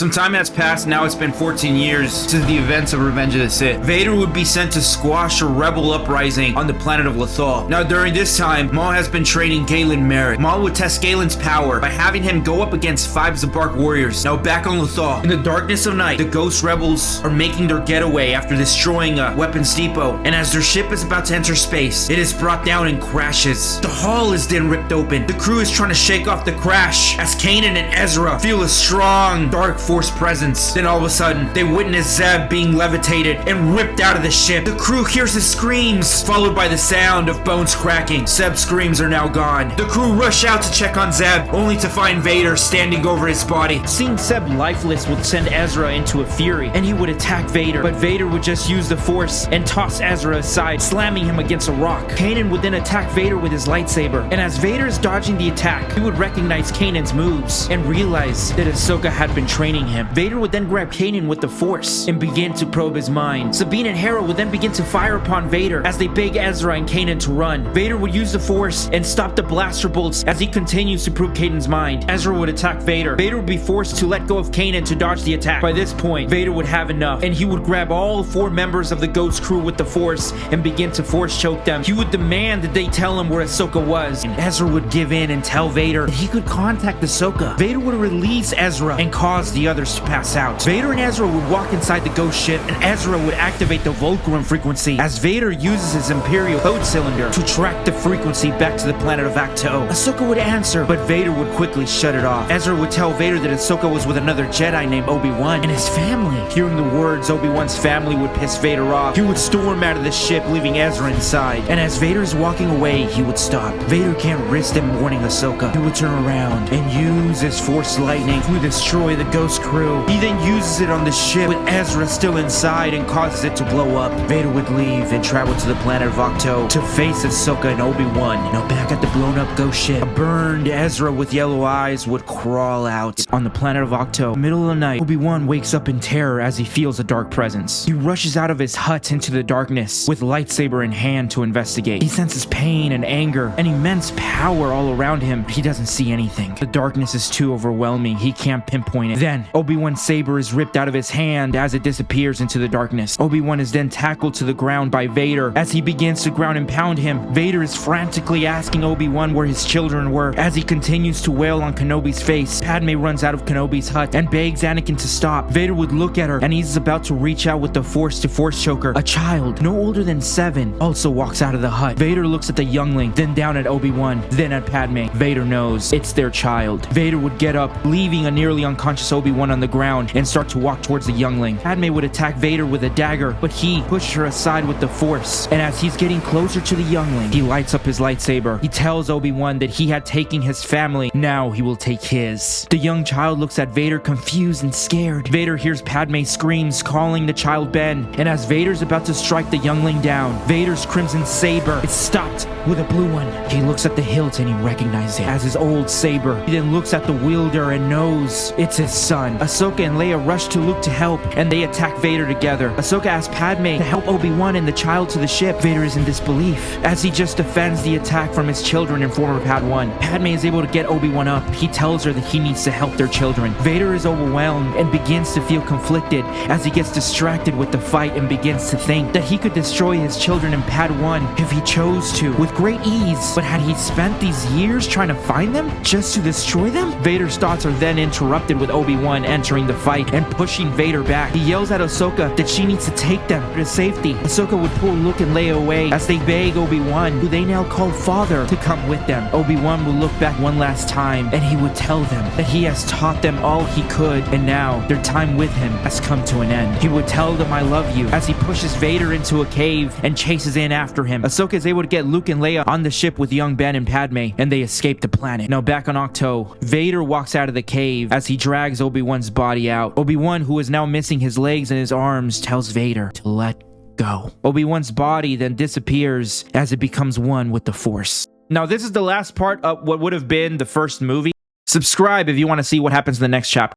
Some time has passed, now it's been 14 years since the events of Revenge of the Sith. Vader would be sent to squash a rebel uprising on the planet of Lothal. Now during this time, Maul has been training Galen Merrick. Maul would test Galen's power by having him go up against 5 Zabark warriors. Now back on Lothal, in the darkness of night, the Ghost Rebels are making their getaway after destroying a weapons depot. And as their ship is about to enter space, it is brought down and crashes. The hull is then ripped open. The crew is trying to shake off the crash as Kanan and Ezra feel a strong dark force presence. Then all of a sudden, they witness Zeb being levitated and ripped out of the ship. The crew hears his screams, followed by the sound of bones cracking. Zeb's screams are now gone. The crew rush out to check on Zeb, only to find Vader standing over his body. Seeing Zeb lifeless would send Ezra into a fury, and he would attack Vader, but Vader would just use the Force and toss Ezra aside, slamming him against a rock. Kanan would then attack Vader with his lightsaber, and as Vader is dodging the attack, he would recognize Kanan's moves and realize that Ahsoka had been training him. Vader would then grab Kanan with the Force and begin to probe his mind. Sabine and Hera would then begin to fire upon Vader as they beg Ezra and Kanan to run. Vader would use the Force and stop the blaster bolts as he continues to probe Kanan's mind. Ezra would attack Vader. Vader would be forced to let go of Kanan to dodge the attack. By this point, Vader would have enough, and he would grab all 4 members of the Ghost crew with the Force and begin to Force choke them. He would demand that they tell him where Ahsoka was, and Ezra would give in and tell Vader that he could contact Ahsoka. Vader would release Ezra and cause the others to pass out. Vader and Ezra would walk inside the Ghost ship, and Ezra would activate the Volcarum frequency as Vader uses his Imperial code cylinder to track the frequency back to the planet of Acto. Ahsoka would answer, but Vader would quickly shut it off. Ezra would tell Vader that Ahsoka was with another Jedi named Obi-Wan and his family. Hearing the words Obi-Wan's family would piss Vader off. He would storm out of the ship, leaving Ezra inside. And as Vader is walking away, he would stop. Vader can't risk them warning Ahsoka. He would turn around and use his Force lightning to destroy the Ghost crew. He then uses it on the ship with Ezra still inside and causes it to blow up. Vader would leave and travel to the planet of Ahch-To to face Ahsoka and Obi-Wan. Now back at the blown up Ghost ship, a burned Ezra with yellow eyes would crawl out on the planet of Ahch-To. Middle of the night, Obi-Wan wakes up in terror as he feels a dark presence. He rushes out of his hut into the darkness with lightsaber in hand to investigate. He senses pain and anger and immense power all around him. He doesn't see anything. The darkness is too overwhelming. He can't pinpoint it. Then, Obi-Wan's saber is ripped out of his hand as it disappears into the darkness. Obi-Wan is then tackled to the ground by Vader. As he begins to ground and pound him, Vader is frantically asking Obi-Wan where his children were. As he continues to wail on Kenobi's face, Padme runs out of Kenobi's hut and begs Anakin to stop. Vader would look at her, and he's about to reach out with the Force to Force choke her. A child, no older than 7, also walks out of the hut. Vader looks at the youngling, then down at Obi-Wan, then at Padme. Vader knows it's their child. Vader would get up, leaving a nearly unconscious Obi-Wan on the ground, and start to walk towards the youngling. Padme would attack Vader with a dagger, but he pushed her aside with the Force. And as he's getting closer to the youngling, he lights up his lightsaber. He tells Obi-Wan that he had taken his family, now he will take his. The young child looks at Vader confused and scared. Vader hears Padme's screams calling the child Ben, and as Vader's about to strike the youngling down, Vader's crimson saber is stopped with a blue one. He looks at the hilt and he recognizes it as his old saber. He then looks at the wielder and knows it's his son. Ahsoka and Leia rush to Luke to help, and they attack Vader together. Ahsoka asks Padme to help Obi-Wan and the child to the ship. Vader is in disbelief as he just defends the attack from his children and former Padawan. Padme is able to get Obi-Wan up. He tells her that he needs to help their children. Vader is overwhelmed and begins to feel conflicted as he gets distracted with the fight and begins to think that he could destroy his children and Padawan if he chose to with great ease. But had he spent these years trying to find them just to destroy them? Vader's thoughts are then interrupted with Obi-Wan entering the fight and pushing Vader back. He yells at Ahsoka that she needs to take them to safety. Ahsoka would pull Luke and Leia away as they beg Obi-Wan, who they now call father, to come with them. Obi-Wan will look back one last time and he would tell them that he has taught them all he could, and now their time with him has come to an end. He would tell them I love you as he pushes Vader into a cave and chases in after him. Ahsoka is able to get Luke and Leia on the ship with young Ben and Padme, and they escape the planet. Now back on Ahch-To, Vader walks out of the cave as he drags Obi-Wan's body out. Obi-Wan, who is now missing his legs and his arms, tells Vader to let go. Obi-Wan's body then disappears as it becomes one with the Force. Now this is the last part of what would have been the first movie. Subscribe if you want to see what happens in the next chapter.